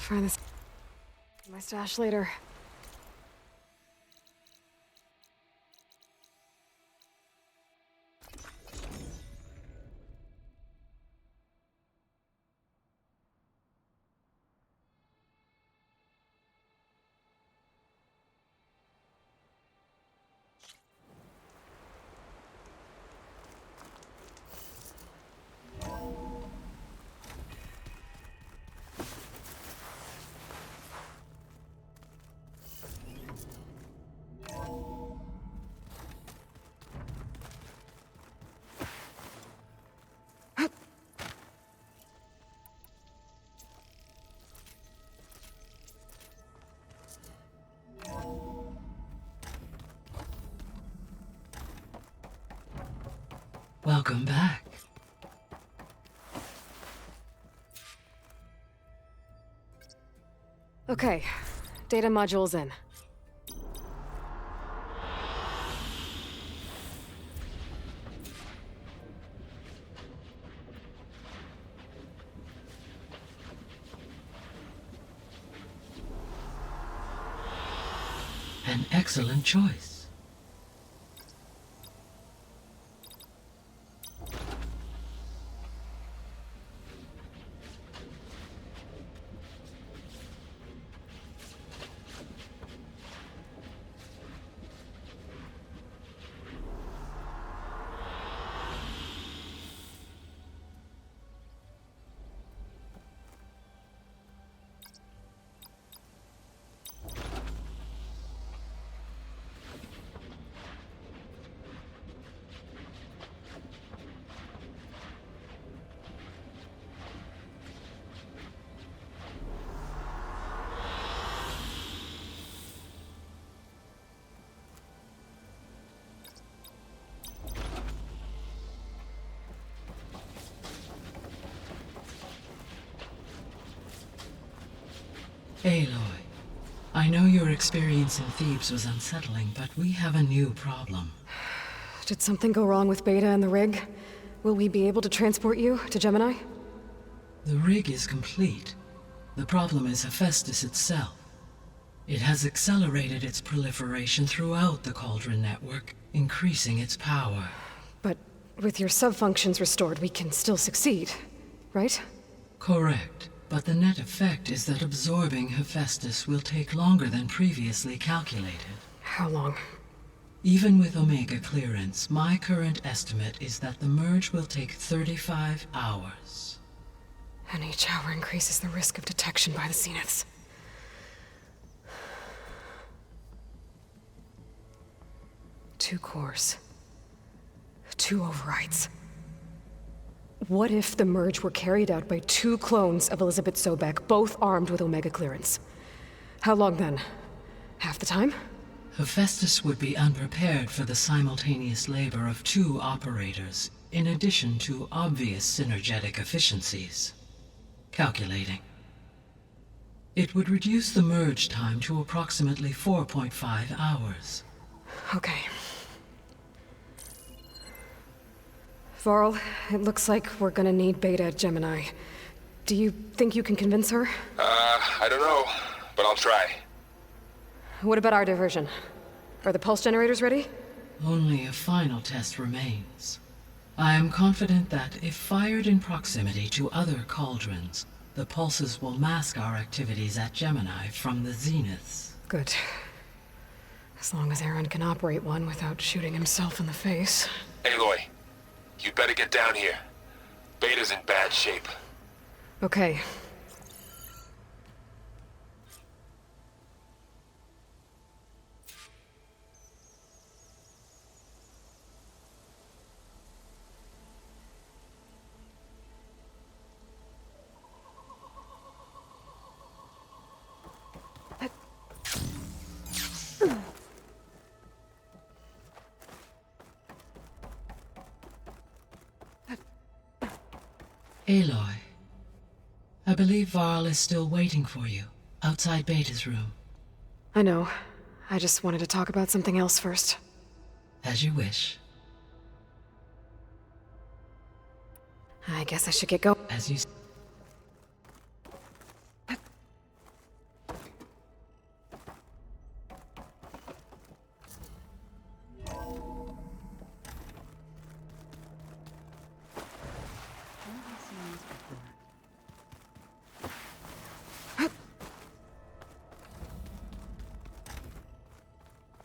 Find this in my stash later. Welcome back. Okay, data module's in. An excellent choice. Aloy, I know your experience in Thebes was unsettling, but we have a new problem. Did something go wrong with Beta and the rig? Will we be able to transport you to Gemini? The rig is complete. The problem is Hephaestus itself. It has accelerated its proliferation throughout the Cauldron network, increasing its power. But with your sub-functions restored, we can still succeed, right? Correct. But the net effect is that absorbing Hephaestus will take longer than previously calculated. How long? Even with Omega clearance, my current estimate is that the merge will take 35 hours. And each hour increases the risk of detection by the Zeniths. Two cores. Two overrides. What if the merge were carried out by two clones of Elizabeth Sobek, both armed with Omega clearance? How long then? Half the time? Hephaestus would be unprepared for the simultaneous labor of two operators, in addition to obvious synergetic efficiencies. Calculating. It would reduce the merge time to approximately 4.5 hours. Okay. Varl, it looks like we're gonna need Beta at Gemini. Do you think you can convince her? I don't know, but I'll try. What about our diversion? Are the pulse generators ready? Only a final test remains. I am confident that if fired in proximity to other cauldrons, the pulses will mask our activities at Gemini from the Zeniths. Good. As long as Aaron can operate one without shooting himself in the face. Aloy, you better get down here. Beta's in bad shape. Okay. Aloy, I believe Varl is still waiting for you, outside Beta's room. I know. I just wanted to talk about something else first. As you wish. I guess I should get going. As you...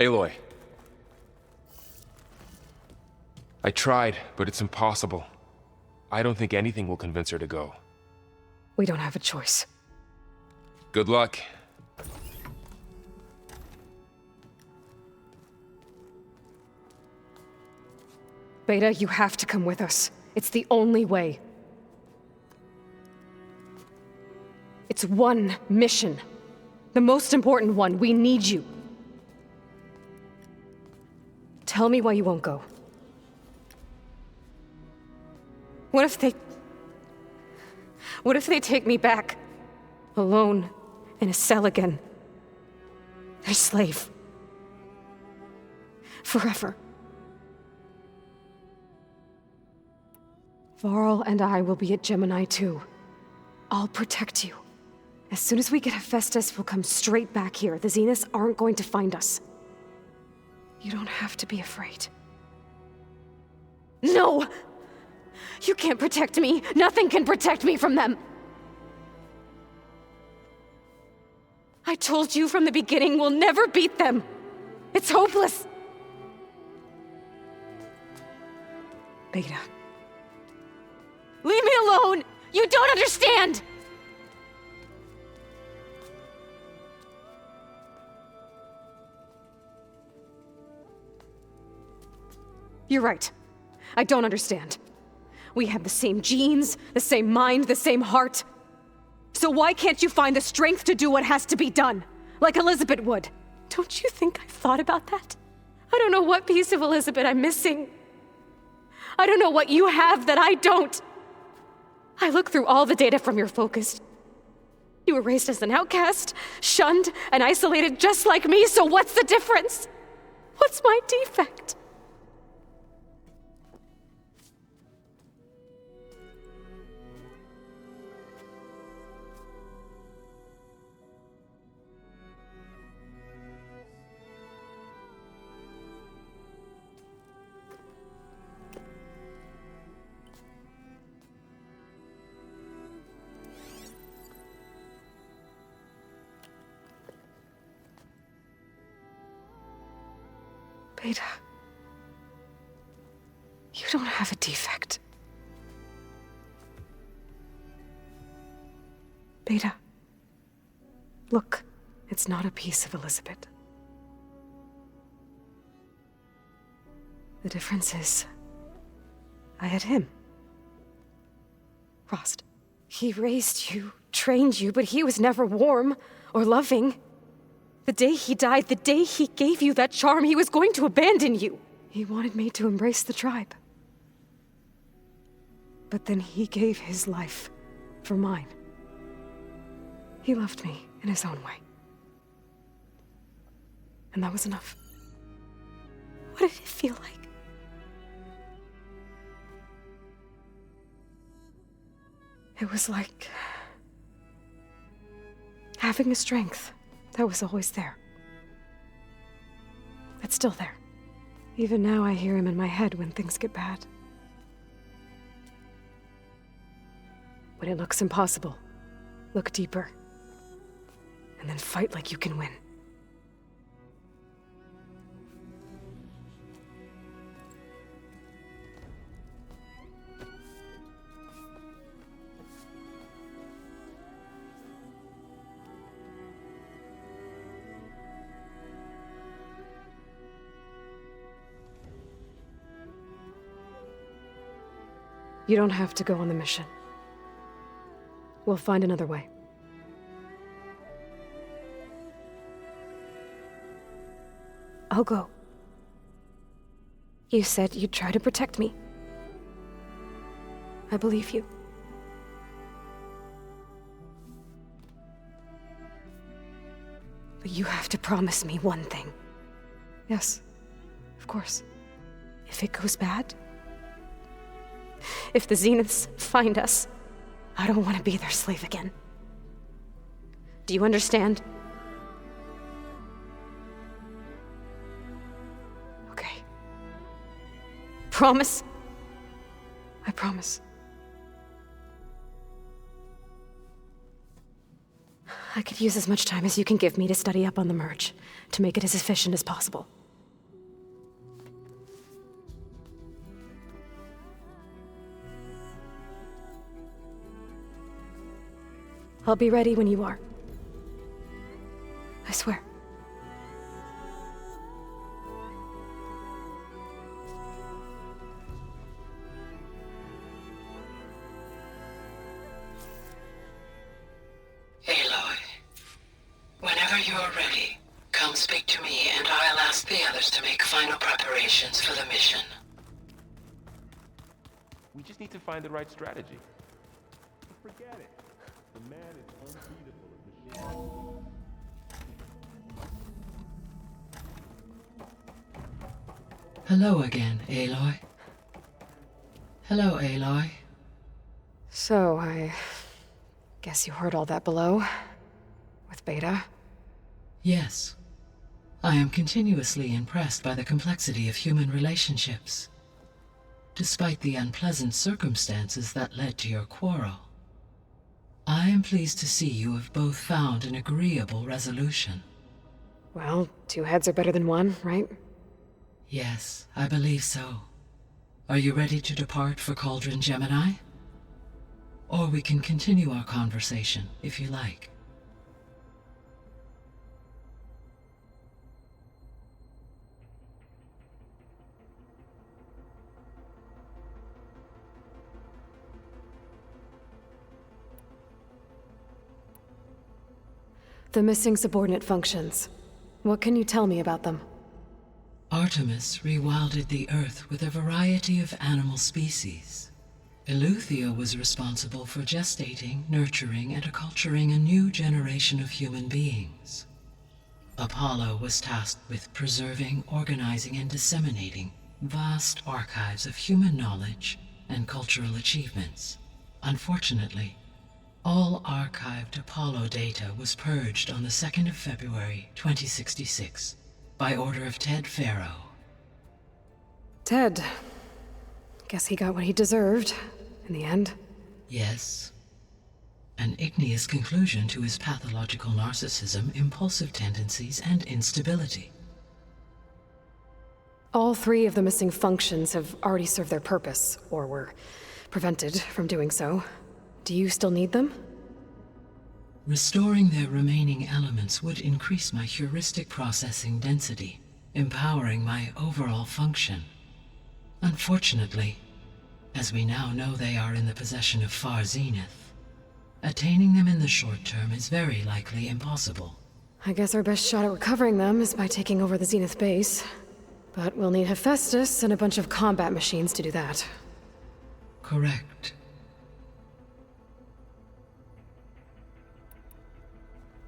Aloy. I tried, but it's impossible. I don't think anything will convince her to go. We don't have a choice. Good luck. Beta, you have to come with us. It's the only way. It's one mission. The most important one. We need you. Tell me why you won't go. What if they take me back? Alone, in a cell again. Their slave. Forever. Varl and I will be at Gemini too. I'll protect you. As soon as we get Hephaestus, we'll come straight back here. The Zeniths aren't going to find us. You don't have to be afraid. No! You can't protect me. Nothing can protect me from them. I told you from the beginning we'll never beat them. It's hopeless. Beta. Leave me alone! You don't understand! You're right. I don't understand. We have the same genes, the same mind, the same heart. So why can't you find the strength to do what has to be done? Like Elizabeth would. Don't you think I've thought about that? I don't know what piece of Elizabeth I'm missing. I don't know what you have that I don't. I look through all the data from your focus. You were raised as an outcast, shunned, and isolated just like me, so what's the difference? What's my defect? Beta, you don't have a defect. Beta, look, it's not a piece of Elizabeth. The difference is, I had him. Frost. He raised you, trained you, but he was never warm or loving. The day he died, the day he gave you that charm, he was going to abandon you. He wanted me to embrace the tribe. But then he gave his life for mine. He loved me in his own way. And that was enough. What did it feel like? It was like having a strength that was always there. It's still there. Even now I hear him in my head when things get bad. When it looks impossible, look deeper. And then fight like you can win. You don't have to go on the mission. We'll find another way. I'll go. You said you'd try to protect me. I believe you. But you have to promise me one thing. Yes, of course. If it goes bad, if the Zeniths find us, I don't want to be their slave again. Do you understand? Okay. Promise? I promise. I could use as much time as you can give me to study up on the merge, to make it as efficient as possible. I'll be ready when you are. I swear. Aloy, whenever you're ready, come speak to me and I'll ask the others to make final preparations for the mission. We just need to find the right strategy. Forget it. The man is unbeatable at machine. Hello again, Aloy. Hello, Aloy. So, I guess you heard all that below? With Beta? Yes. I am continuously impressed by the complexity of human relationships. Despite the unpleasant circumstances that led to your quarrel, I am pleased to see you have both found an agreeable resolution. Well, two heads are better than one, right? Yes, I believe so. Are you ready to depart for Cauldron Gemini? Or we can continue our conversation, if you like. The missing subordinate functions. What can you tell me about them? Artemis rewilded the Earth with a variety of animal species. Eleuthia was responsible for gestating, nurturing, and acculturating a new generation of human beings. Apollo was tasked with preserving, organizing, and disseminating vast archives of human knowledge and cultural achievements. Unfortunately, all archived Apollo data was purged on the 2nd of February, 2066, by order of Ted Farrow. Ted. Guess he got what he deserved, in the end. Yes. An igneous conclusion to his pathological narcissism, impulsive tendencies, and instability. All three of the missing functions have already served their purpose, or were prevented from doing so. Do you still need them? Restoring their remaining elements would increase my heuristic processing density, empowering my overall function. Unfortunately, as we now know they are in the possession of Far Zenith, attaining them in the short term is very likely impossible. I guess our best shot at recovering them is by taking over the Zenith base. But we'll need Hephaestus and a bunch of combat machines to do that. Correct.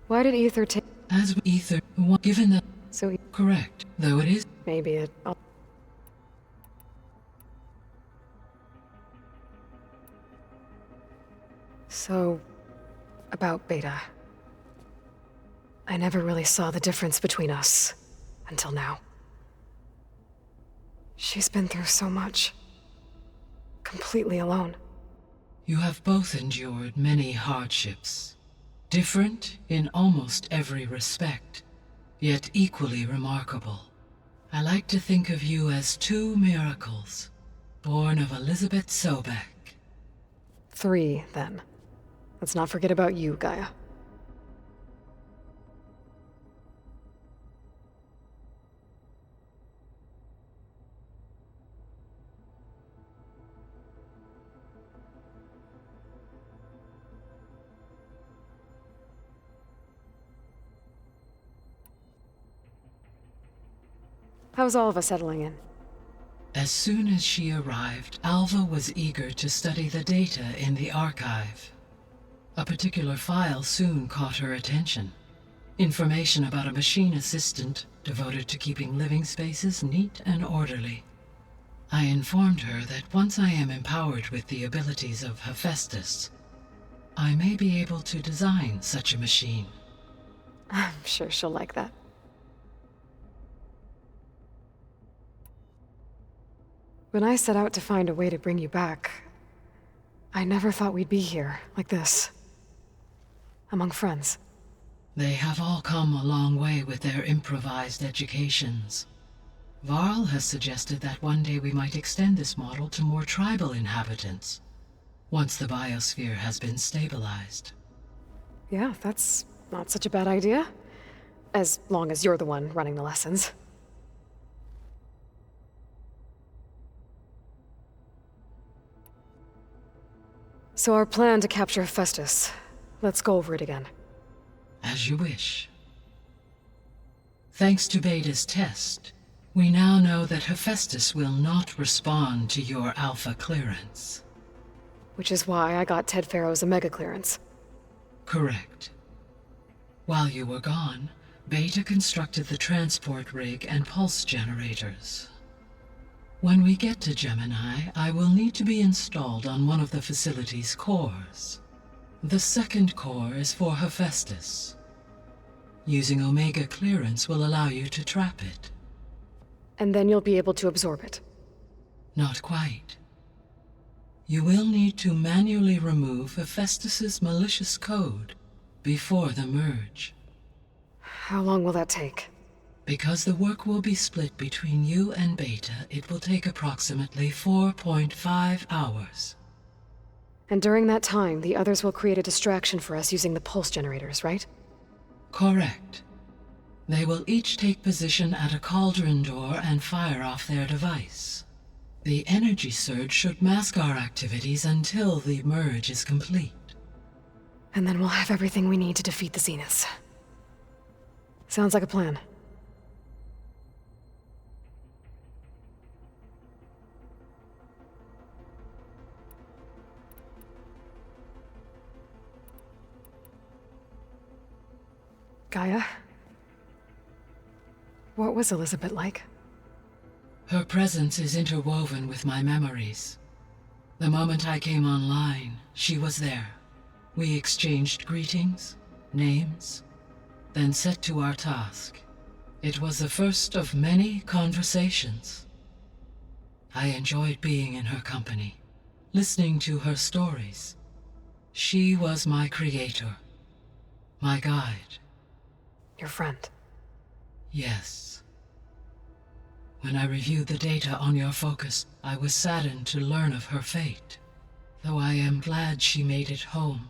Why did Ether take... As Ether, given that... So Correct, though it is... maybe it... So, about Beta. I never really saw the difference between us, until now. She's been through so much. Completely alone. You have both endured many hardships. Different in almost every respect, yet equally remarkable. I like to think of you as two miracles, born of Elizabeth Sobek. 3, then. Let's not forget about you, Gaia. How's Alva settling in? As soon as she arrived, Alva was eager to study the data in the archive. A particular file soon caught her attention. Information about a machine assistant devoted to keeping living spaces neat and orderly. I informed her that once I am empowered with the abilities of Hephaestus, I may be able to design such a machine. I'm sure she'll like that. When I set out to find a way to bring you back, I never thought we'd be here, like this. Among friends. They have all come a long way with their improvised educations. Varl has suggested that one day we might extend this model to more tribal inhabitants, once the biosphere has been stabilized. Yeah, that's not such a bad idea. As long as you're the one running the lessons. So our plan to capture Hephaestus. Let's go over it again. As you wish. Thanks to Beta's test, we now know that Hephaestus will not respond to your Alpha clearance. Which is why I got Ted Farrow's Omega clearance. Correct. While you were gone, Beta constructed the transport rig and pulse generators. When we get to Gemini, I will need to be installed on one of the facility's cores. The second core is for Hephaestus. Using Omega clearance will allow you to trap it. And then you'll be able to absorb it. Not quite. You will need to manually remove Hephaestus's malicious code before the merge. How long will that take? Because the work will be split between you and Beta, it will take approximately 4.5 hours. And during that time, the others will create a distraction for us using the pulse generators, right? Correct. They will each take position at a cauldron door and fire off their device. The energy surge should mask our activities until the merge is complete. And then we'll have everything we need to defeat the Zeniths. Sounds like a plan. Gaia? What was Elizabeth like? Her presence is interwoven with my memories. The moment I came online, she was there. We exchanged greetings, names, then set to our task. It was the first of many conversations. I enjoyed being in her company, listening to her stories. She was my creator, my guide. Your friend. Yes. When I reviewed the data on your focus, I was saddened to learn of her fate, though I am glad she made it home.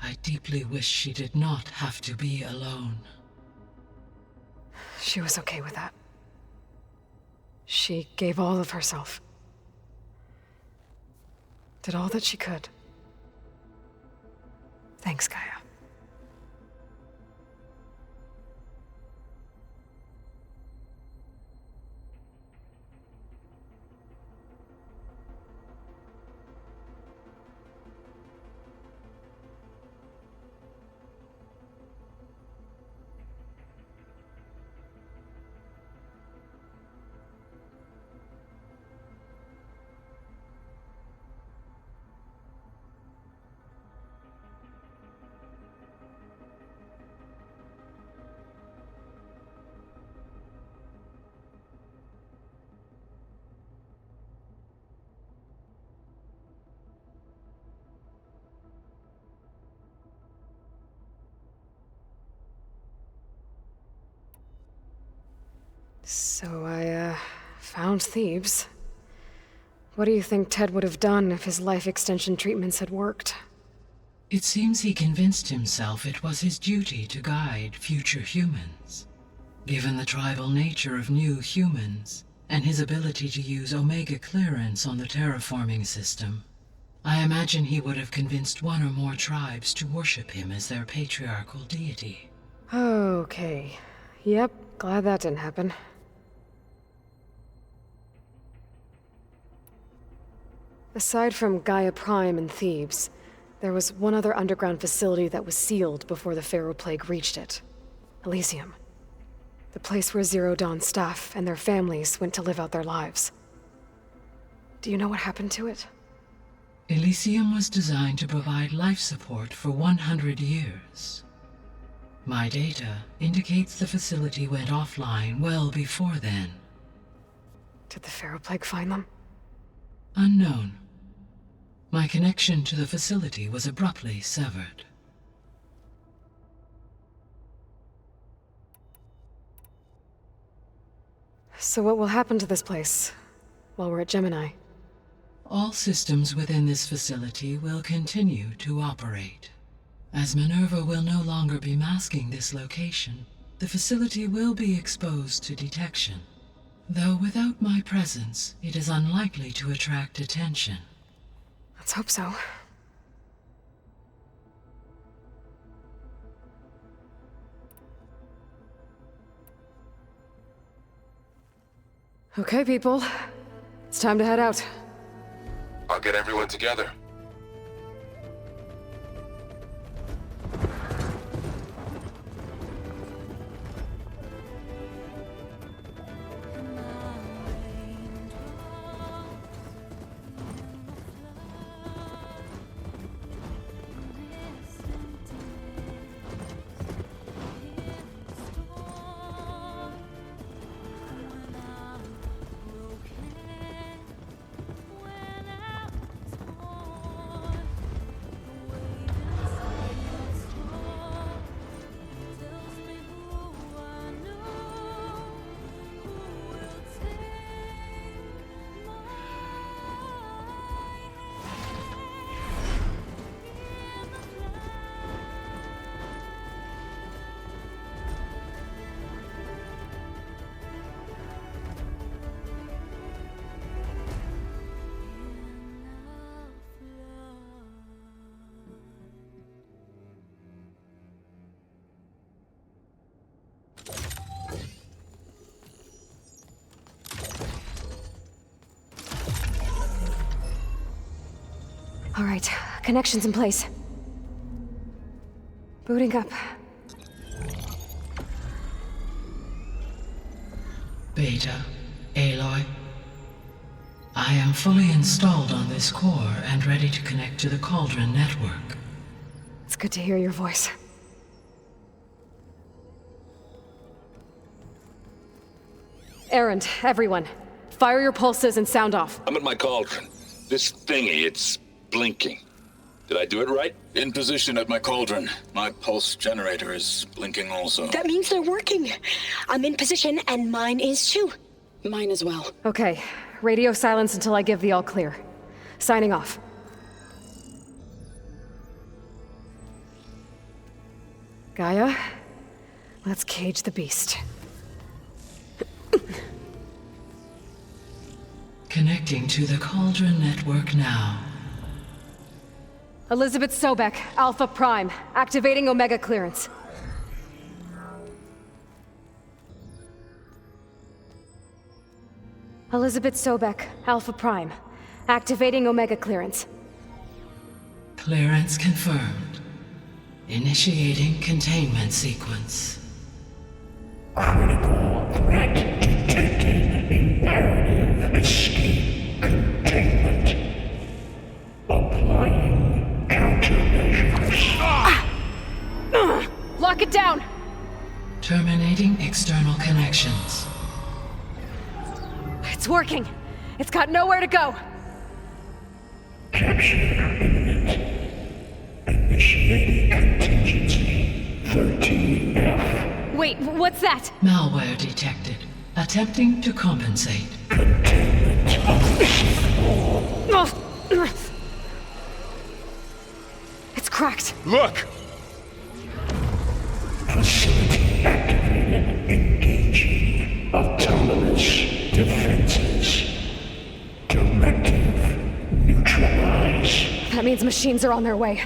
I deeply wish she did not have to be alone. She was okay with that. She gave all of herself. Did all that she could. Thanks, Gaia. So I, found Thebes. What do you think Ted would have done if his life extension treatments had worked? It seems he convinced himself it was his duty to guide future humans. Given the tribal nature of new humans, and his ability to use Omega clearance on the terraforming system, I imagine he would have convinced one or more tribes to worship him as their patriarchal deity. Okay. Yep, glad that didn't happen. Aside from Gaia Prime and Thebes, there was one other underground facility that was sealed before the Pharaoh Plague reached it. Elysium. The place where Zero Dawn staff and their families went to live out their lives. Do you know what happened to it? Elysium was designed to provide life support for 100 years. My data indicates the facility went offline well before then. Did the Pharaoh Plague find them? Unknown. My connection to the facility was abruptly severed. So what will happen to this place while we're at Gemini? All systems within this facility will continue to operate. As Minerva will no longer be masking this location, the facility will be exposed to detection. Though without my presence, it is unlikely to attract attention. Let's hope so. Okay, people. It's time to head out. I'll get everyone together. All right, connections in place. Booting up. Beta, Aloy. I am fully installed on this core and ready to connect to the Cauldron network. It's good to hear your voice. Errand, everyone. Fire your pulses and sound off. I'm at my cauldron. This thingy, it's blinking. Did I do it right? In position at my cauldron. My pulse generator is blinking also. That means they're working. I'm in position, and mine is too. Mine as well. Okay, radio silence until I give the all clear. Signing off. Gaia, let's cage the beast. Connecting to the Cauldron network now. Elizabeth Sobek, Alpha Prime, activating Omega clearance. Elizabeth Sobek, Alpha Prime, activating Omega clearance. Clearance confirmed. Initiating containment sequence. Critical threat detected. Imperative escape containment. Applying countermeasures. Lock it down! Terminating external connections. It's working! It's got nowhere to go! Capture imminent. Initiating contingency 13F. Wait, what's that? Malware detected. Attempting to compensate. Containment unsuitable. It's cracked. Look! Facility activated. Engaging autonomous defenses. Directive neutralize. That means machines are on their way.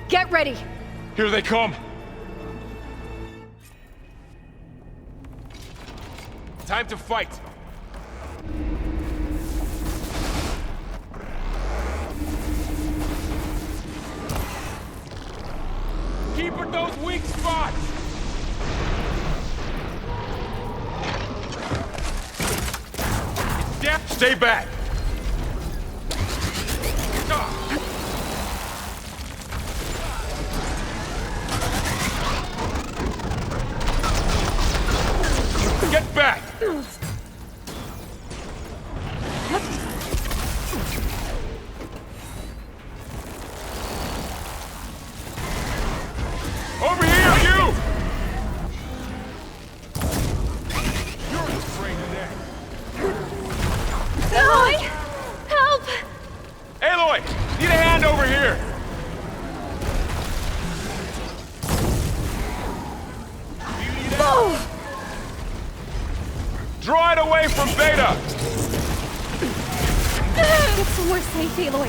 Get ready! Here they come! Time to fight! Keep at those weak spots! Depth, stay back! Get back! Over here! Draw it away from Beta! Get somewhere safe, Aloy.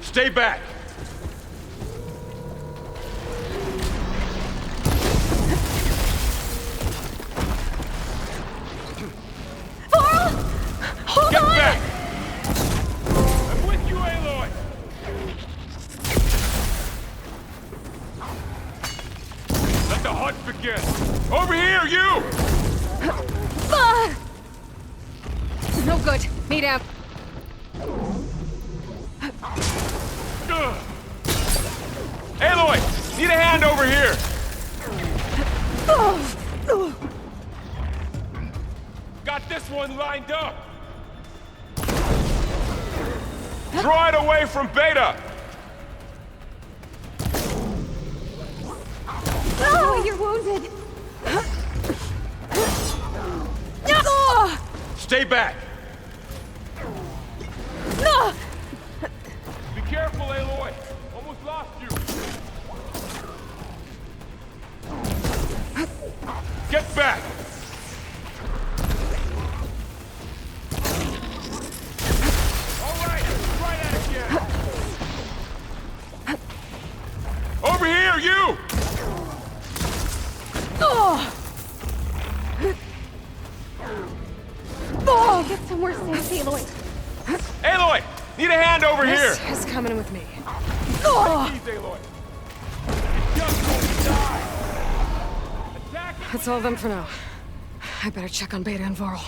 Stay back! Hold Get on! back! I'm with you, Aloy! Let the hunt begin! Over here, you! No good. Me down. Aloy! Need a hand over here! Got this one lined up! Draw it away from Beta! Oh, you're wounded. Stay back! Be careful, Aloy! Almost lost you! Get back! Alright, try that again! Over here, you! Get somewhere safe, Aloy. Aloy! Need a hand over here! This is coming with me. Please, Aloy! You just won't die! Attack it! That's all of them for now. I better check on Beta and Varl.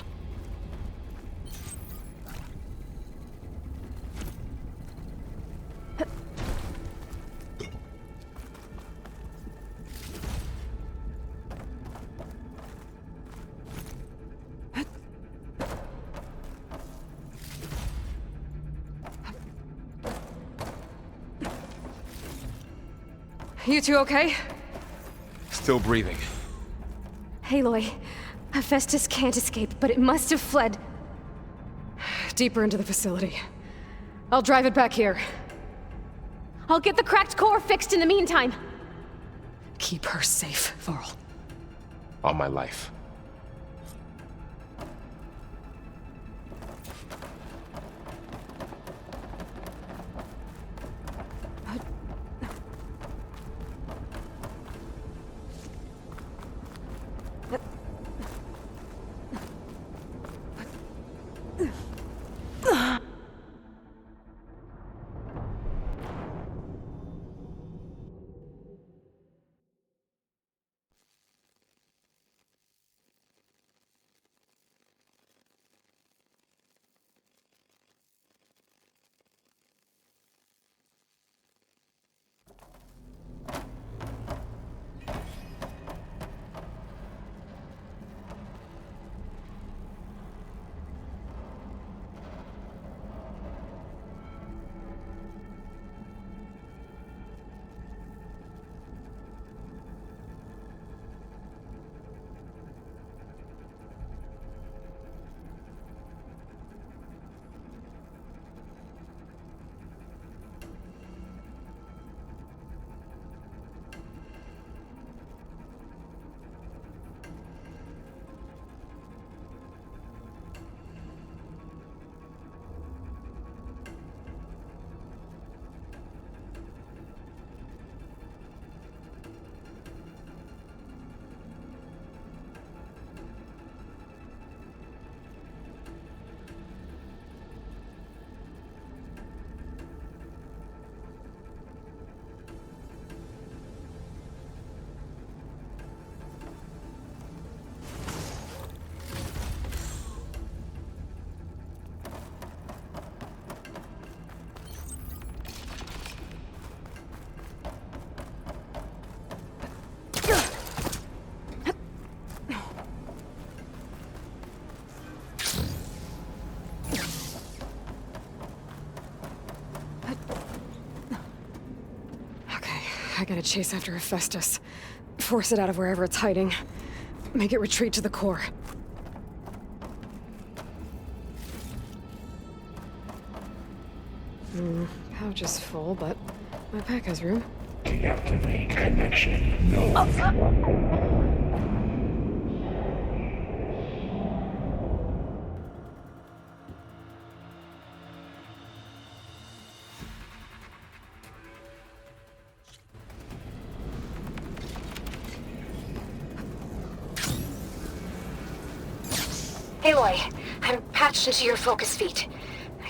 You two okay? Still breathing. Aloy, Hephaestus can't escape, but it must have fled. Deeper into the facility. I'll drive it back here. I'll get the cracked core fixed in the meantime. Keep her safe, Varl. On my life. I gotta chase after Hephaestus. Force it out of wherever it's hiding. Make it retreat to the core. Pouch is full, but my pack has room. Deactivate connection. No. Aloy, I'm patched into your focus feed.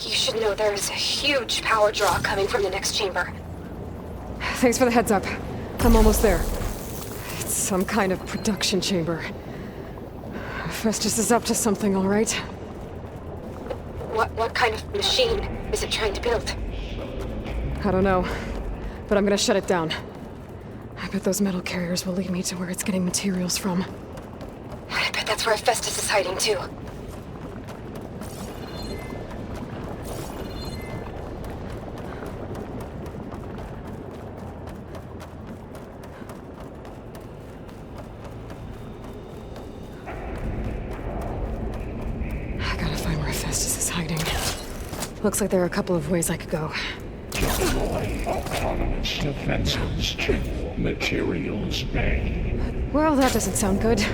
You should know there is a huge power draw coming from the next chamber. Thanks for the heads up. I'm almost there. It's some kind of production chamber. Festus is up to something, all right? What kind of machine is it trying to build? I don't know, but I'm gonna shut it down. I bet those metal carriers will lead me to where it's getting materials from. I bet that's where Festus is hiding too. I gotta find where Festus is hiding. Looks like there are a couple of ways I could go. Deploy autonomous defenses to Materials Bay. Well, that doesn't sound good.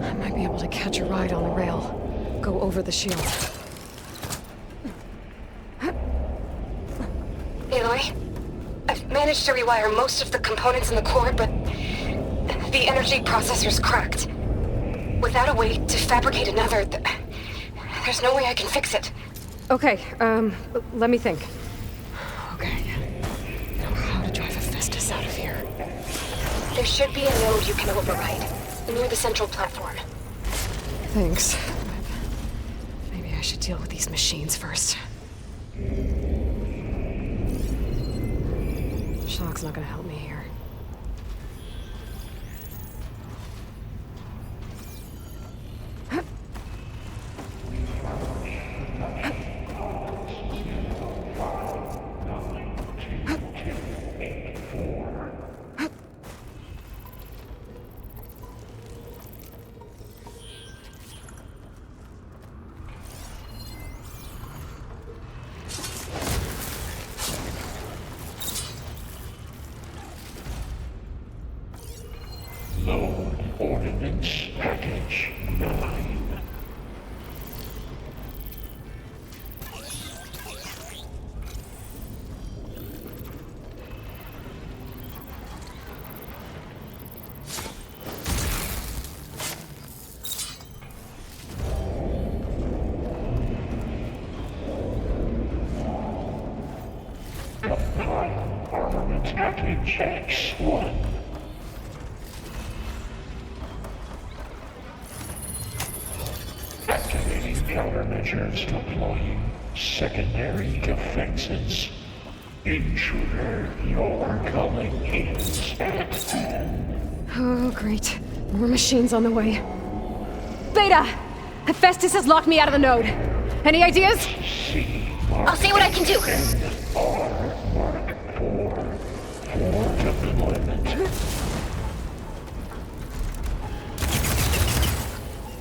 I might be able to catch a ride on a rail. Go over the shield. Aloy, I've managed to rewire most of the components in the core, but the energy processor's cracked. Without a way to fabricate another, there's no way I can fix it. Okay, let me think. Okay. Now how to drive Hephaestus out of here. There should be a node you can override, near the central platform. Thanks. Maybe I should deal with these machines first. Shock's not gonna help me here. Load Ordnance Package 9. Compile Armament Package X1. Activating countermeasures, deploying secondary defenses. Intruder, your calling is at hand. Oh, great. More machines on the way. Beta! Hephaestus has locked me out of the node. Any ideas? C. I'll see what I can do. R. Mark 4. For deployment.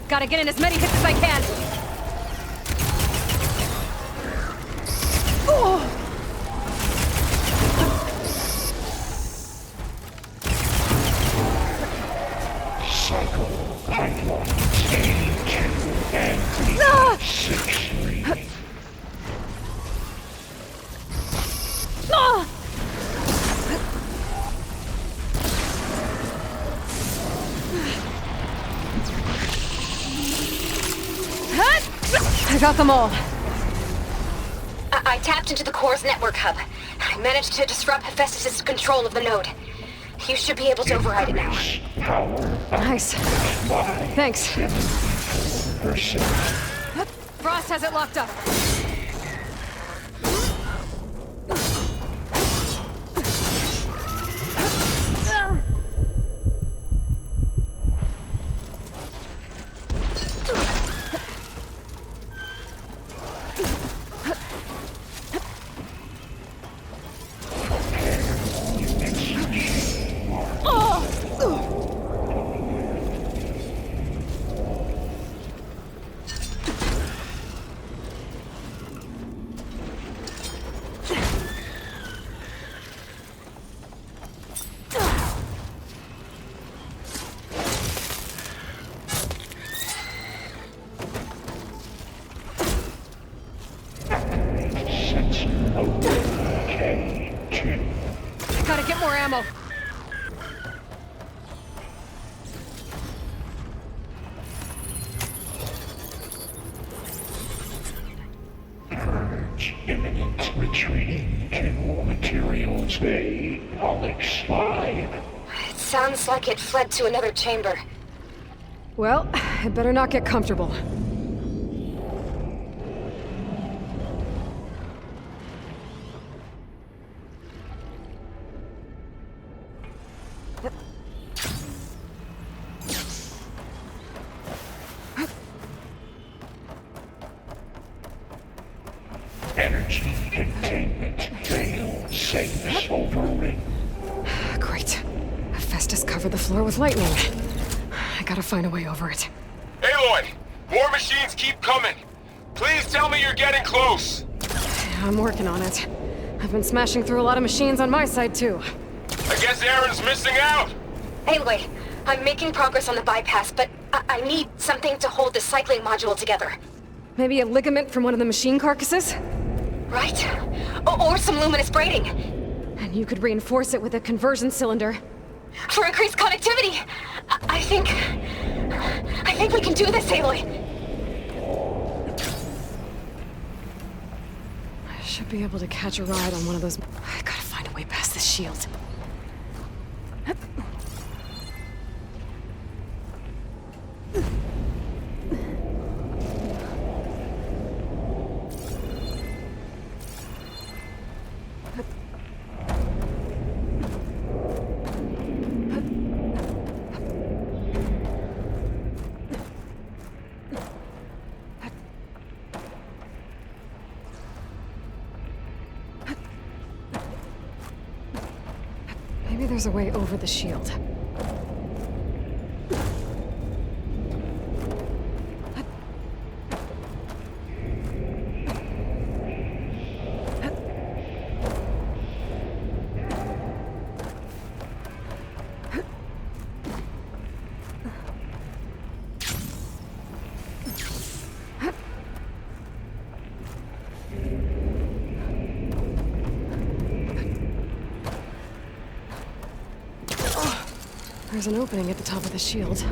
Gotta get in as many hits as I can. Oh! Cycle pipelines A2 and Ah! B63. Ah! I got them all. I tapped into the core's network hub. I managed to disrupt Hephaestus' control of the node. You should be able to override it now. Power Nice. Thanks. 4%. Frost has it locked up. ammo. Purge imminent. Retreating to Materials Bay, Alex 5. It sounds like it fled to another chamber. Well, I better not get comfortable. Energy containment failed. Safes overridden. Great. Hephaestus covered the floor with lightning. I gotta find a way over it. Aloy! More machines keep coming! Please tell me you're getting close! I'm working on it. I've been smashing through a lot of machines on my side, too. I guess Aaron's missing out! Anyway, I'm making progress on the bypass, but I need something to hold the cycling module together. Maybe a ligament from one of the machine carcasses? Right? Or some luminous braiding. And you could reinforce it with a conversion cylinder. For increased connectivity! I think we can do this, Aloy. I should be able to catch a ride on one of those. I gotta find a way past this shield. Maybe there's a way over the shield. There's an opening at the top of the shield.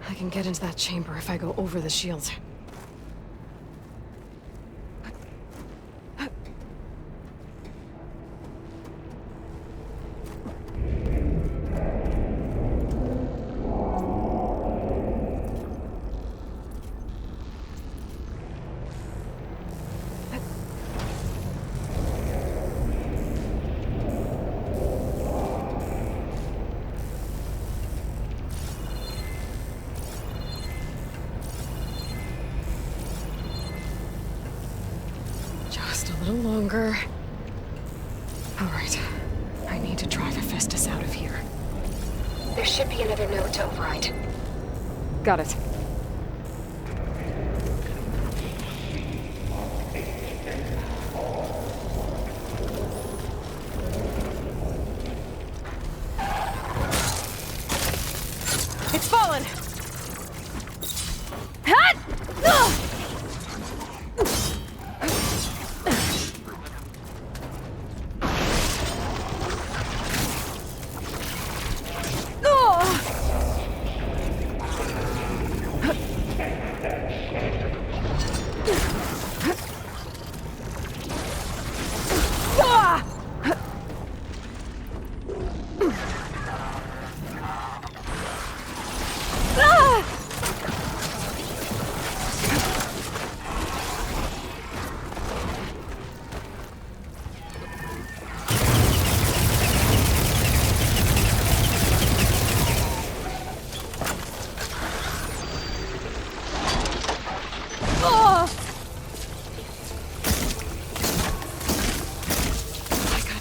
I can get into that chamber if I go over the shield. Just a little longer. All right. I need to drive Hephaestus out of here. There should be another node to override. Got it. It's fallen! Hut! Ugh!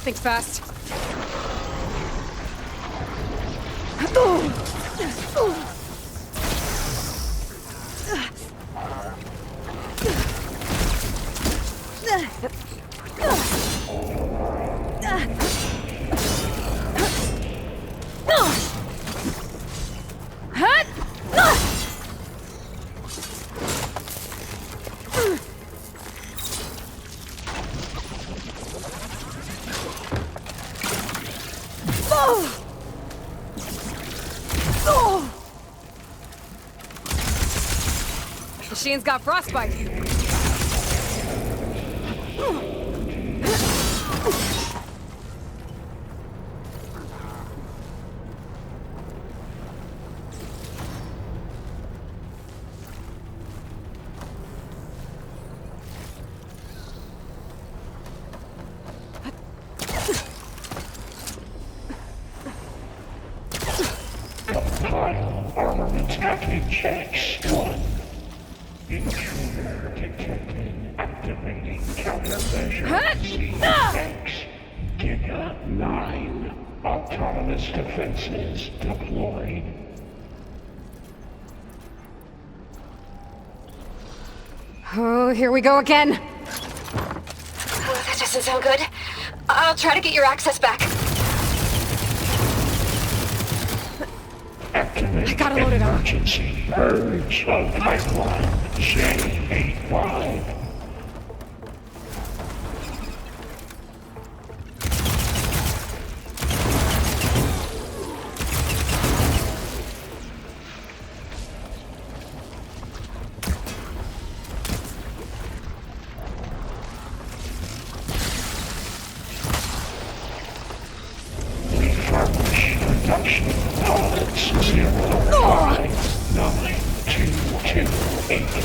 Think fast. Machine's got frostbite. Compile armament package X1. Intruder detected. Activating countermeasure CX. Giga 9. Autonomous defenses deployed. Oh, here we go again. Oh, that doesn't sound good. I'll try to get your access back. Activate I gotta load it up. emergency purge of pipeline J85. Refurbish production pallets 059228.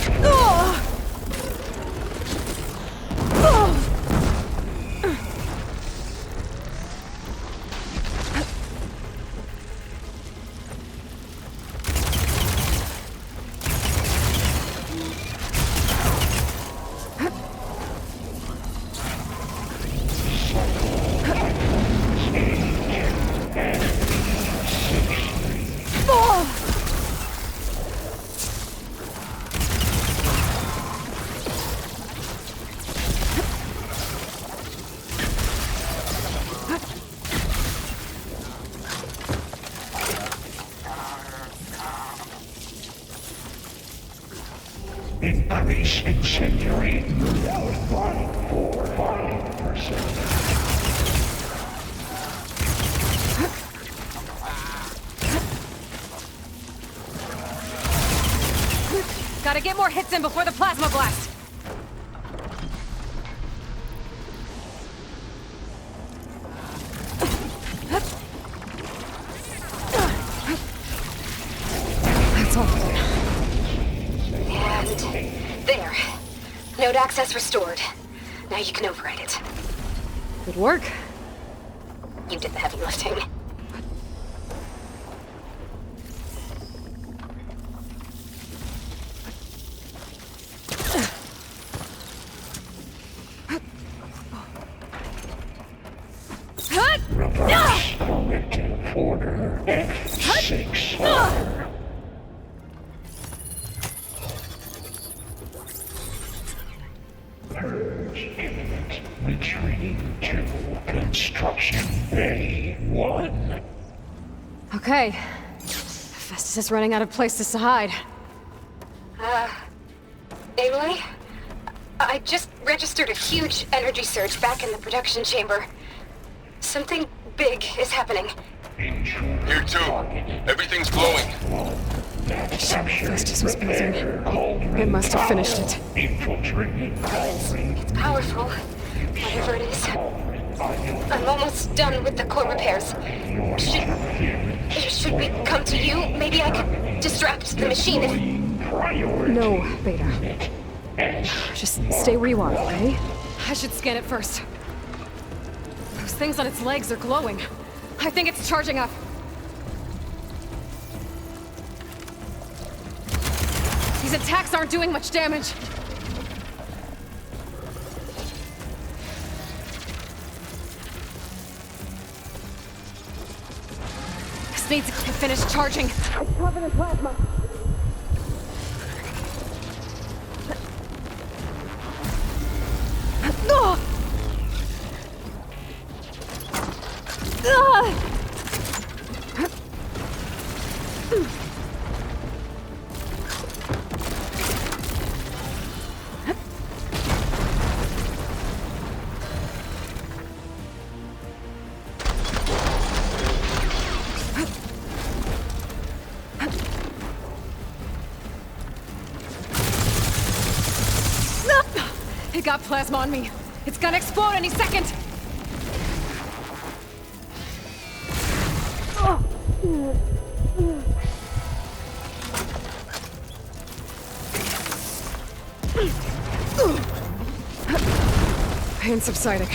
Increase incendiary move by 45%. Gotta get more hits in before the plasma blast. That's all. And there. Node access restored. Now you can override it. Good work. You did the heavy lifting. Reverse corrective order F6 order. Purge imminent. Retreating to construction bay 1. Okay. Festus is running out of places to hide. Aloy? I just registered a huge energy surge back in the production chamber. Something big is happening. Intruder Here too. targeted. Everything's glowing. Festus was buzzing. It must have finished it. Infiltrating cauldron. It's powerful, whatever it is. I'm almost done with the core repairs. Should we come to you? Maybe I could distract the machine if... No, Beta. Just stay where you are, okay? I should scan it first. Those things on its legs are glowing. I think it's charging up. These attacks aren't doing much damage. needs to finish charging. It's covered in plasma. It got plasma on me. It's gonna explode any second. Pain subsiding.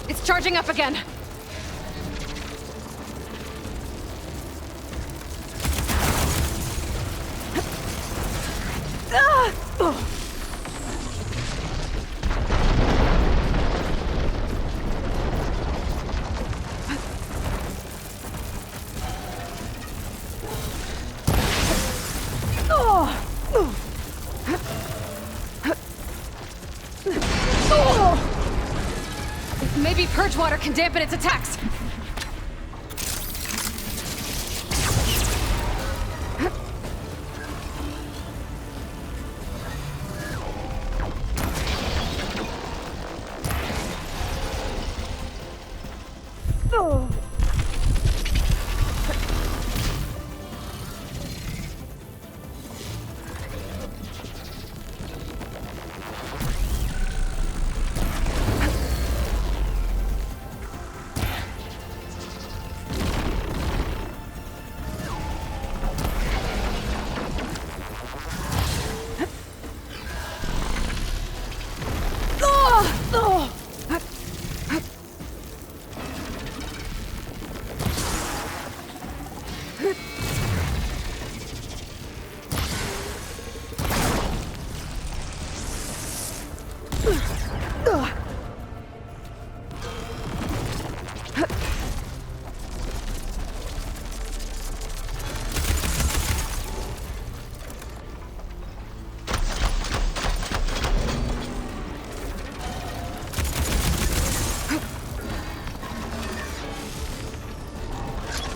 It's charging up again. Maybe purge water can dampen its attacks.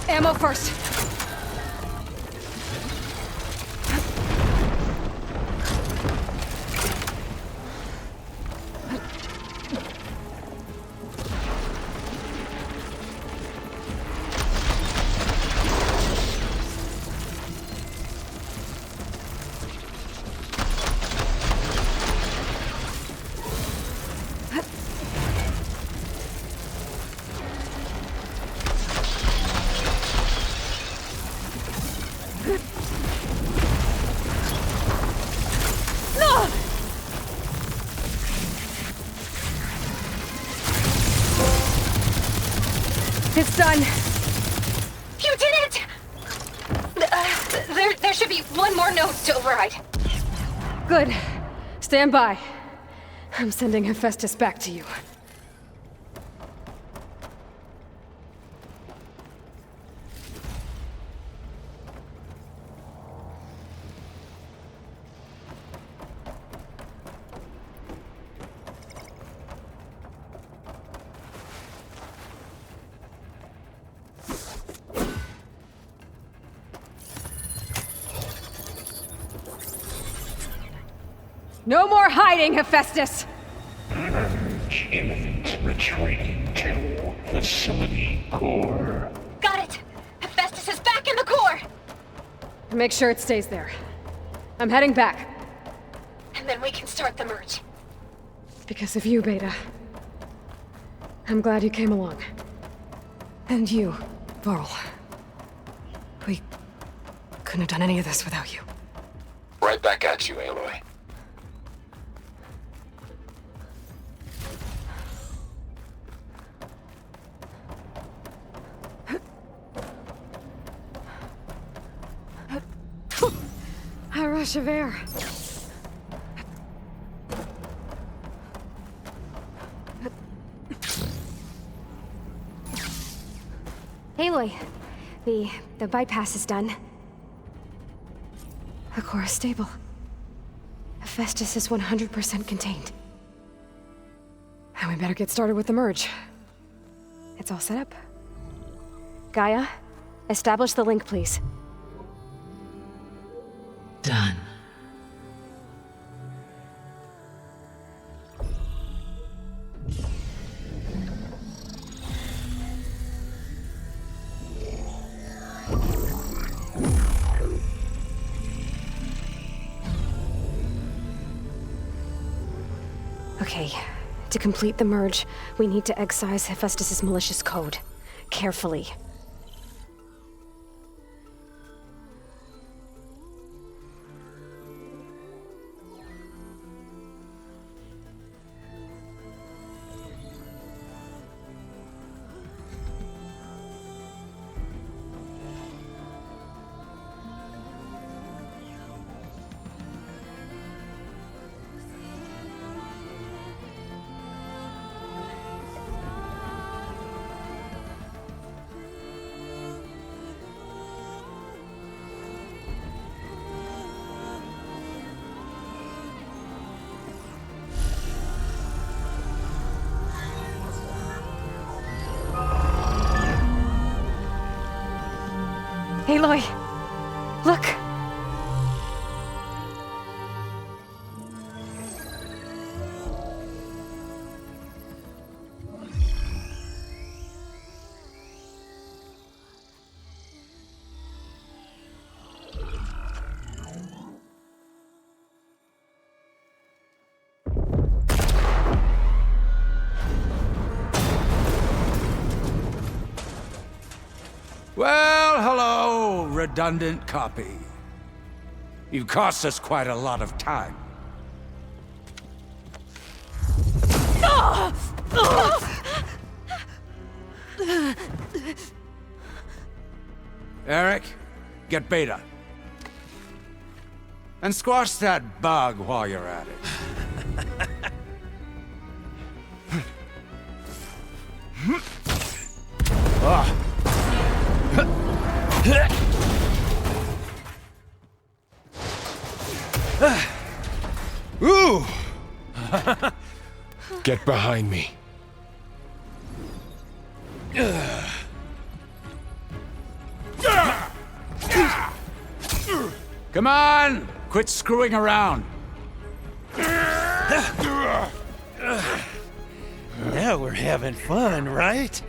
Ammo first. It's done. You did it! There should be one more node to override. Good. Stand by. I'm sending Hephaestus back to you. No more hiding, Hephaestus! Urge imminent retreating to facility core. Got it! Hephaestus is back in the core! Make sure it stays there. I'm heading back. And then we can start the merge. Because of you, Beta. I'm glad you came along. And you, Varl. We couldn't have done any of this without you. Right back at you, Aloy. rush of air. Aloy, the bypass is done. The core is stable. Hephaestus is 100% contained. And we better get started with the merge. It's all set up. Gaia, establish the link, please. Done. Okay, to complete the merge, we need to excise Hephaestus' malicious code. Carefully. Aloy! Look! Well, hello, redundant copy. You've cost us quite a lot of time. Eric, get Beta. And squash that bug while you're at it. Ooh! Get behind me. Come on! Quit screwing around. Now we're having fun, right?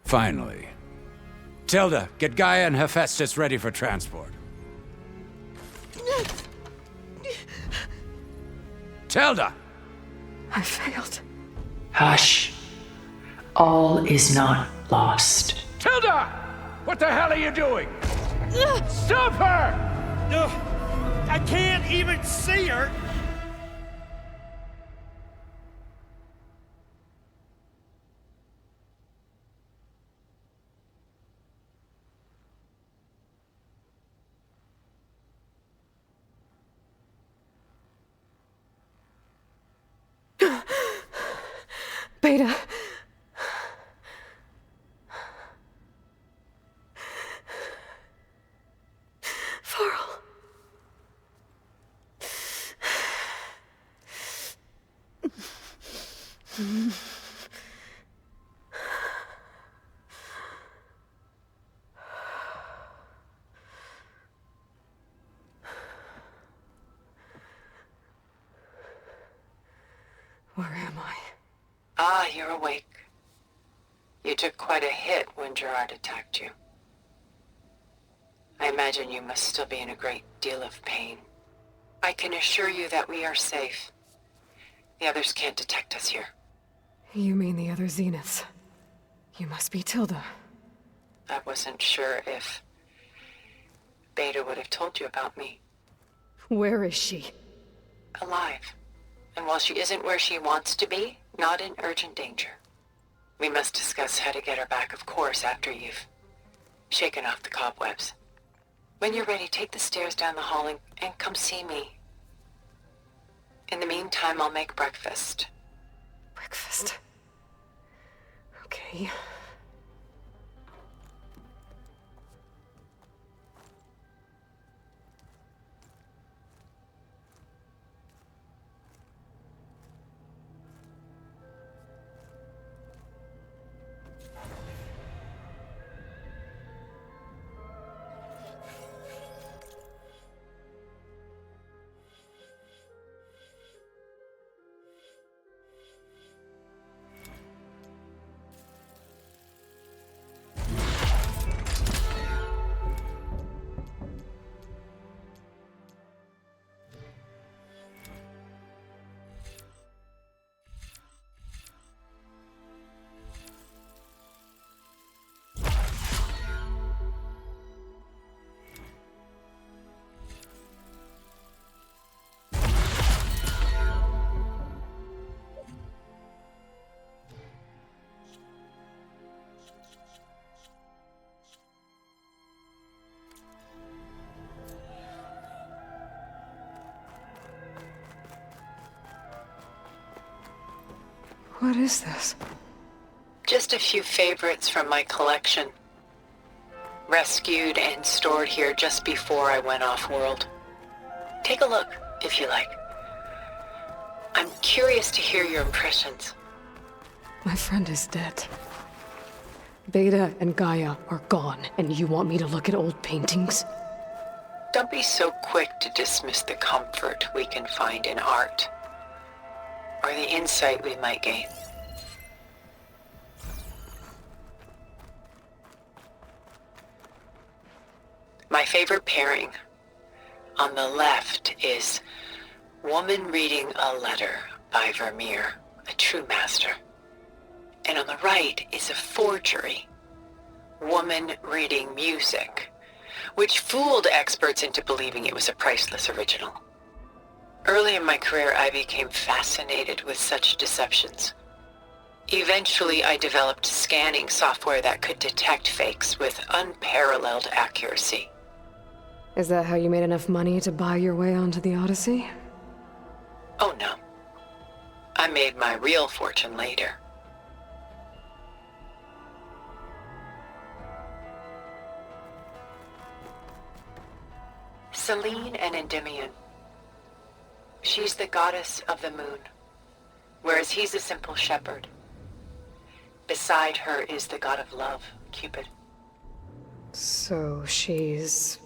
Finally. Tilda, get Gaia and Hephaestus ready for transport. Tilda! I failed. Hush. All is not lost. Tilda! What the hell are you doing? Stop her! I can't even see her! Beta. Farrell. Where am I? Ah, you're awake. You took quite a hit when Gerard attacked you. I imagine you must still be in a great deal of pain. I can assure you that we are safe. The others can't detect us here. You mean the other Zeniths? You must be Tilda. I wasn't sure if Beta would have told you about me. Where is she? Alive. And while she isn't where she wants to be, not in urgent danger. We must discuss how to get her back, of course, after you've shaken off the cobwebs. When you're ready, take the stairs down the hall and come see me. In the meantime, I'll make breakfast. Breakfast. Okay. What is this? Just a few favorites from my collection. Rescued and stored here just before I went off-world. Take a look, if you like. I'm curious to hear your impressions. My friend is dead. Beta and Gaia are gone, and you want me to look at old paintings? Don't be so quick to dismiss the comfort we can find in art, or the insight we might gain. My favorite pairing on the left is Woman Reading a Letter by Vermeer, a true master. And on the right is a forgery, Woman Reading Music, which fooled experts into believing it was a priceless original. Early in my career, I became fascinated with such deceptions. Eventually, I developed scanning software that could detect fakes with unparalleled accuracy. Is that how you made enough money to buy your way onto the Odyssey? Oh no. I made my real fortune later. Selene and Endymion. She's the goddess of the moon, whereas he's a simple shepherd. Beside her is the god of love, Cupid. So she's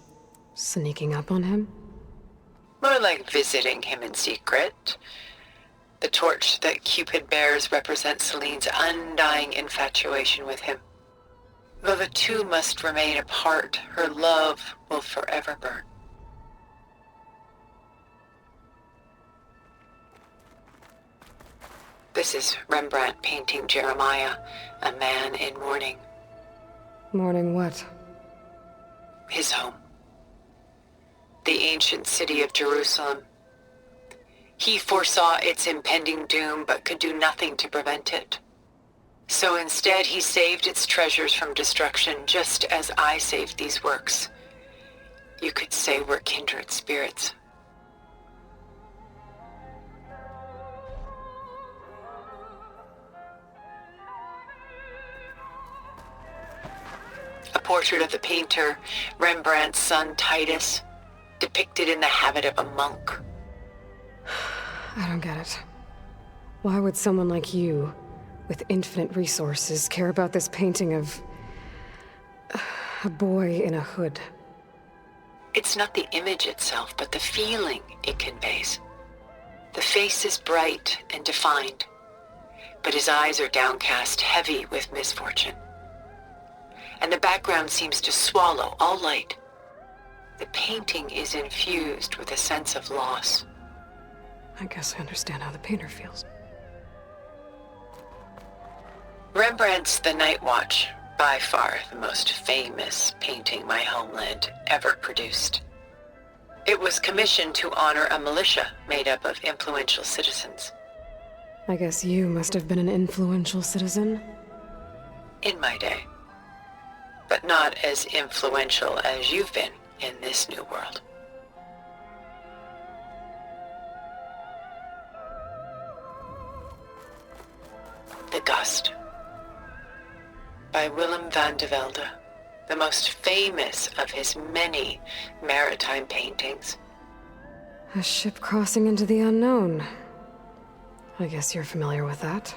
sneaking up on him? More like visiting him in secret. The torch that Cupid bears represents Selene's undying infatuation with him. Though the two must remain apart, her love will forever burn. This is Rembrandt painting Jeremiah, a man in mourning. Mourning what? His home. The ancient city of Jerusalem. He foresaw its impending doom, but could do nothing to prevent it. So instead, he saved its treasures from destruction, just as I saved these works. You could say we're kindred spirits. A portrait of the painter, Rembrandt's son Titus, depicted in the habit of a monk. I don't get it. Why would someone like you, with infinite resources, care about this painting of a boy in a hood? It's not the image itself, but the feeling it conveys. The face is bright and defined, but his eyes are downcast, heavy with misfortune. And the background seems to swallow all light. The painting is infused with a sense of loss. I guess I understand how the painter feels. Rembrandt's The Night Watch, by far the most famous painting my homeland ever produced. It was commissioned to honor a militia made up of influential citizens. I guess you must have been an influential citizen. In my day. But not as influential as you've been in this new world. The Gust, by Willem van de Velde, the most famous of his many maritime paintings. A ship crossing into the unknown. I guess you're familiar with that.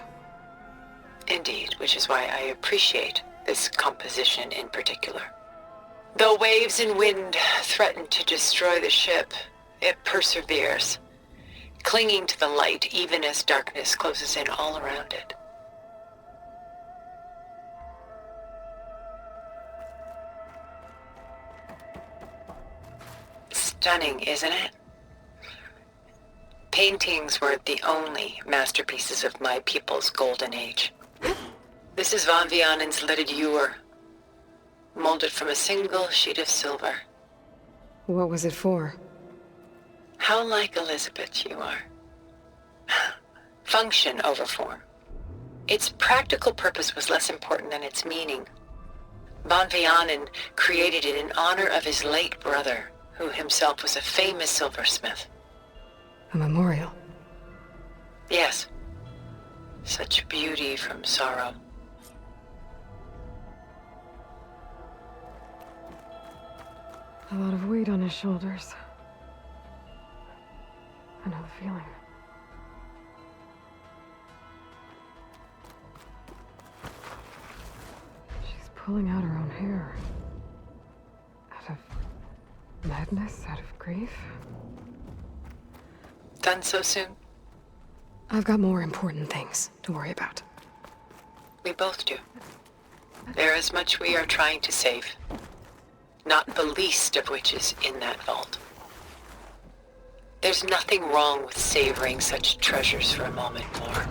Indeed, which is why I appreciate this composition in particular. Though waves and wind threaten to destroy the ship, it perseveres, clinging to the light even as darkness closes in all around it. Stunning, isn't it? Paintings weren't the only masterpieces of my people's golden age. This is Van Vianen's leaded ewer, molded from a single sheet of silver. What was it for? How like Elizabeth you are. Function over form. Its practical purpose was less important than its meaning. Van Vianen created it in honor of his late brother, who himself was a famous silversmith. A memorial. Yes. Such beauty from sorrow. A lot of weight on his shoulders. I know the feeling. She's pulling out her own hair. Out of madness, out of grief. Done so soon? I've got more important things to worry about. We both do. There is much we are trying to save. Not the least of which is in that vault. There's nothing wrong with savoring such treasures for a moment more.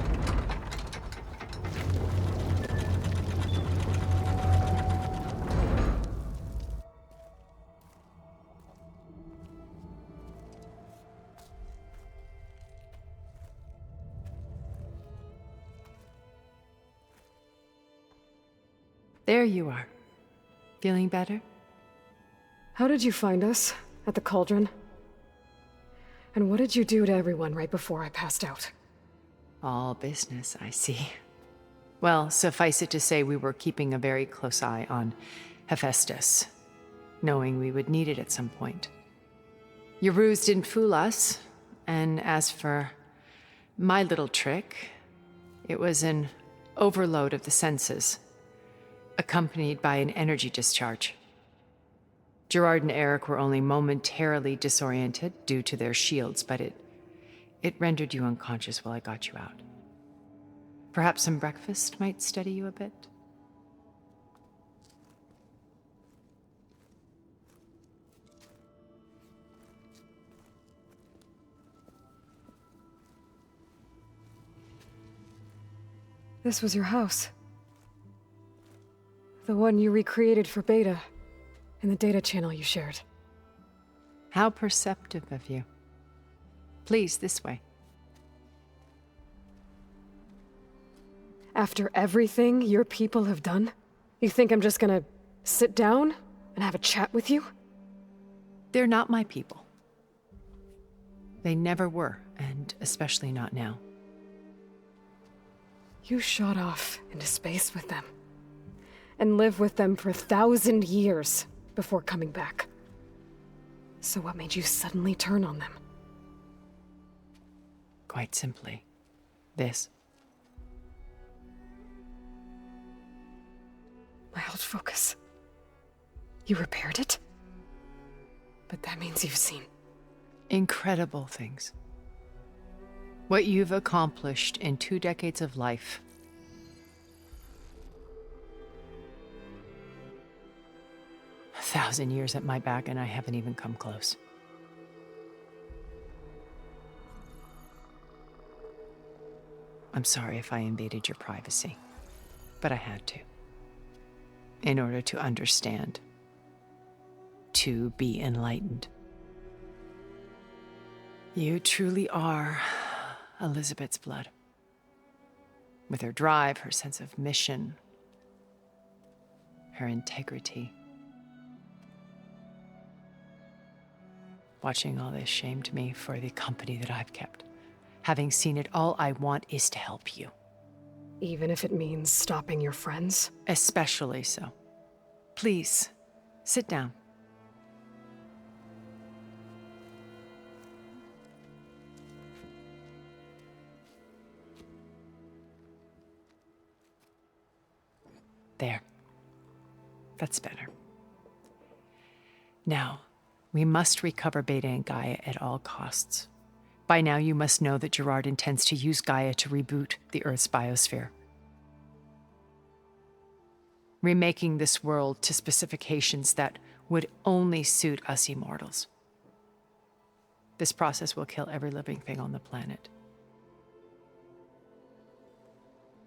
There you are. Feeling better? How did you find us? At the cauldron? And what did you do to everyone right before I passed out? All business, I see. Well, suffice it to say we were keeping a very close eye on Hephaestus, knowing we would need it at some point. Your ruse didn't fool us, and as for my little trick, it was an overload of the senses, accompanied by an energy discharge. Gerard and Eric were only momentarily disoriented due to their shields, but it rendered you unconscious while I got you out. Perhaps some breakfast might steady you a bit? This was your house. The one you recreated for Beta, in the data channel you shared. How perceptive of you. Please, this way. After everything your people have done, you think I'm just gonna sit down and have a chat with you? They're not my people. They never were, and especially not now. You shot off into space with them, and lived with them for 1,000 years before coming back. So what made you suddenly turn on them? Quite simply, this. My old focus. You repaired it? But that means you've seen incredible things. What you've accomplished in 2 decades of life. A 1,000 years at my back, and I haven't even come close. I'm sorry if I invaded your privacy. But I had to. In order to understand. To be enlightened. You truly are Elizabeth's blood. With her drive, her sense of mission, her integrity. Watching all this shamed me for the company that I've kept. Having seen it, all I want is to help you. Even if it means stopping your friends? Especially so. Please, sit down. There. That's better. Now, we must recover Beta and Gaia at all costs. By now, you must know that Gerard intends to use Gaia to reboot the Earth's biosphere. Remaking this world to specifications that would only suit us immortals. This process will kill every living thing on the planet.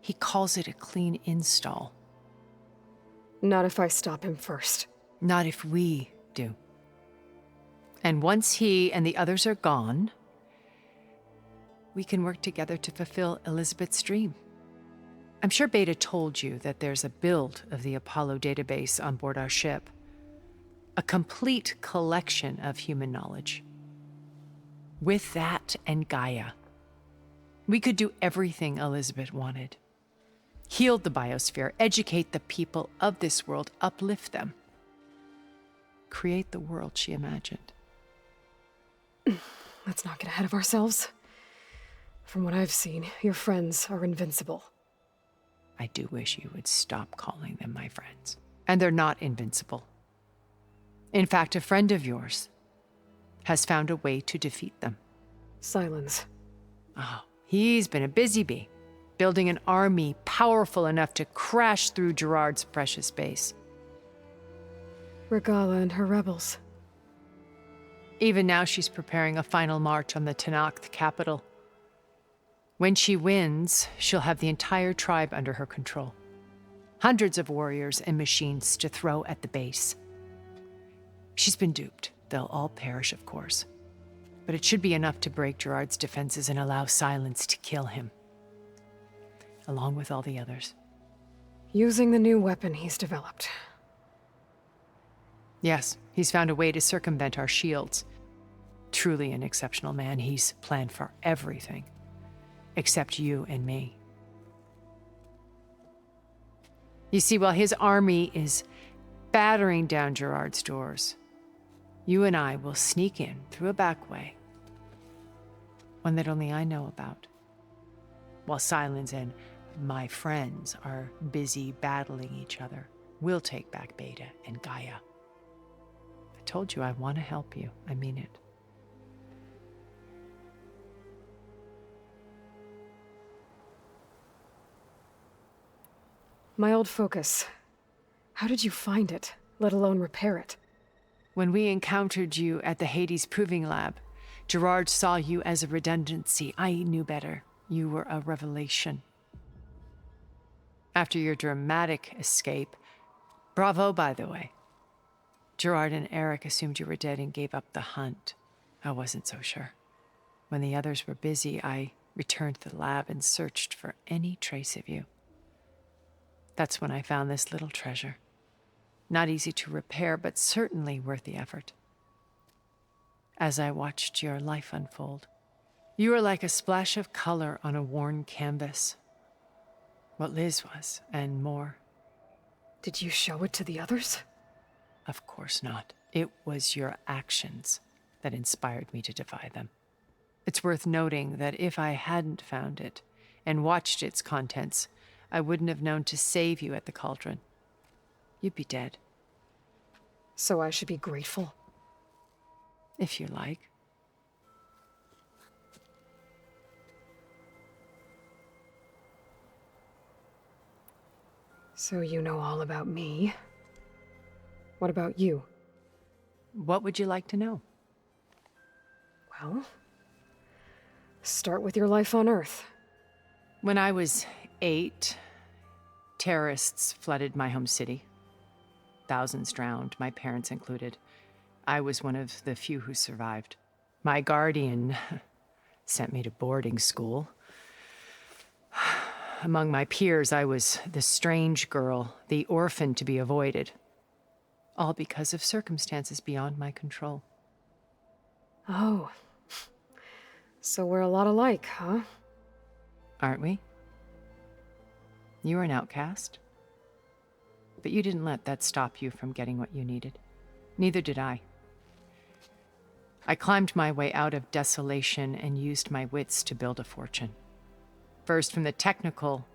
He calls it a clean install. Not if I stop him first. Not if we do. And once he and the others are gone, we can work together to fulfill Elizabeth's dream. I'm sure Beta told you that there's a build of the Apollo database on board our ship. A complete collection of human knowledge. With that and Gaia, we could do everything Elizabeth wanted. Heal the biosphere, educate the people of this world, uplift them. Create the world she imagined. Let's not get ahead of ourselves. From what I've seen, your friends are invincible. I do wish you would stop calling them my friends. And they're not invincible. In fact, a friend of yours has found a way to defeat them. Silence. Oh, he's been a busy bee, building an army powerful enough to crash through Gerard's precious base. Regala and her rebels. Even now, she's preparing a final march on the Tenakth capital. When she wins, she'll have the entire tribe under her control. Hundreds of warriors and machines to throw at the base. She's been duped. They'll all perish, of course. But it should be enough to break Gerard's defenses and allow Silence to kill him. Along with all the others. Using the new weapon he's developed. Yes, he's found a way to circumvent our shields. Truly an exceptional man. He's planned for everything. Except you and me. You see, while his army is battering down Gerard's doors, you and I will sneak in through a back way. One that only I know about. While Silence and my friends are busy battling each other, we'll take back Beta and Gaia. I told you I want to help you. I mean it. My old focus. How did you find it, let alone repair it? When we encountered you at the Hades Proving Lab, Gerard saw you as a redundancy. I knew better. You were a revelation. After your dramatic escape, bravo, by the way. Gerard and Eric assumed you were dead and gave up the hunt. I wasn't so sure. When the others were busy, I returned to the lab and searched for any trace of you. That's when I found this little treasure. Not easy to repair, but certainly worth the effort. As I watched your life unfold, you were like a splash of color on a worn canvas. What Liz was, and more. Did you show it to the others? Of course not. It was your actions that inspired me to defy them. It's worth noting that if I hadn't found it and watched its contents, I wouldn't have known to save you at the cauldron. You'd be dead. So I should be grateful? If you like. So you know all about me. What about you? What would you like to know? Well, start with your life on Earth. When I was 8, Terrorists flooded my home city. Thousands drowned, my parents included. I was one of the few who survived. My guardian sent me to boarding school. Among my peers, I was the strange girl, the orphan to be avoided. All because of circumstances beyond my control. Oh. So we're a lot alike, huh? Aren't we? You were an outcast. But you didn't let that stop you from getting what you needed. Neither did I. I climbed my way out of desolation and used my wits to build a fortune. First, from the technical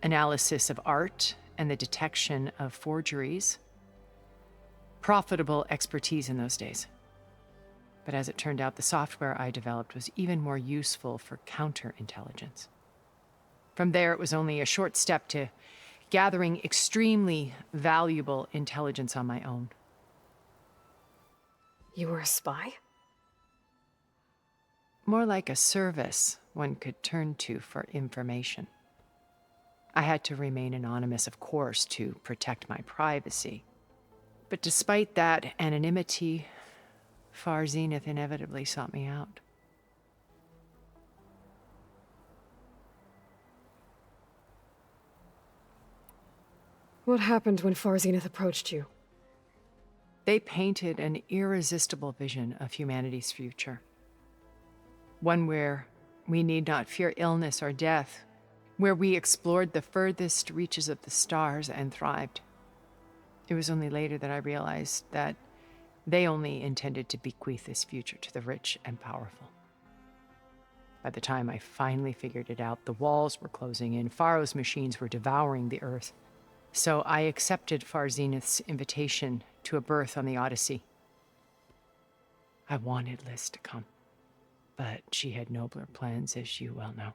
analysis of art and the detection of forgeries. Profitable expertise in those days. But as it turned out, the software I developed was even more useful for counterintelligence. From there, it was only a short step to gathering extremely valuable intelligence on my own. You were a spy? More like a service one could turn to for information. I had to remain anonymous, of course, to protect my privacy. But despite that anonymity, Far Zenith inevitably sought me out. What happened when Far Zenith approached you? They painted an irresistible vision of humanity's future. One where we need not fear illness or death, where we explored the furthest reaches of the stars and thrived. It was only later that I realized that they only intended to bequeath this future to the rich and powerful. By the time I finally figured it out, the walls were closing in, Pharaoh's machines were devouring the earth. So I accepted Far Zenith's invitation to a berth on the Odyssey. I wanted Liz to come, but she had nobler plans, as you well know.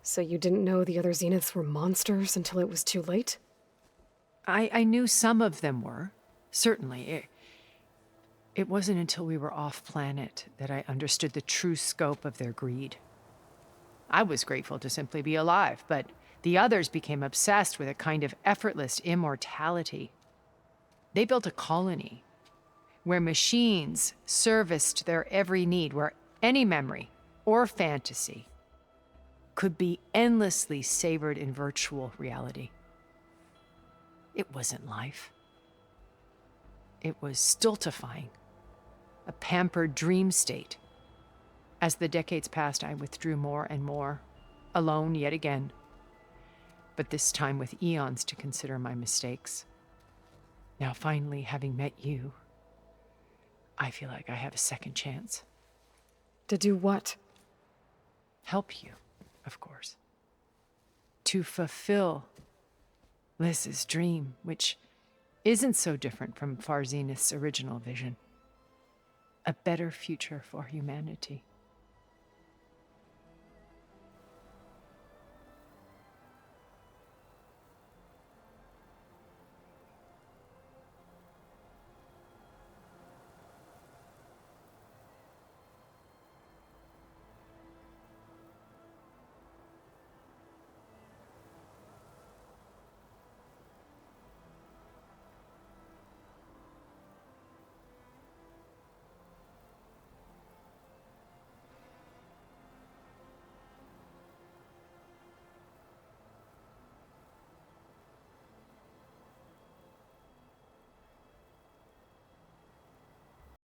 So you didn't know the other Zeniths were monsters until it was too late? I knew some of them were, certainly. It wasn't until we were off-planet that I understood the true scope of their greed. I was grateful to simply be alive, but the others became obsessed with a kind of effortless immortality. They built a colony where machines serviced their every need, where any memory or fantasy could be endlessly savored in virtual reality. It wasn't life. It was stultifying, a pampered dream state. As the decades passed, I withdrew more and more, alone yet again, but this time with eons to consider my mistakes. Now, finally, having met you, I feel like I have a second chance. To do what? Help you, of course. To fulfill Liz's dream, which isn't so different from Far Zenith's original vision. A better future for humanity.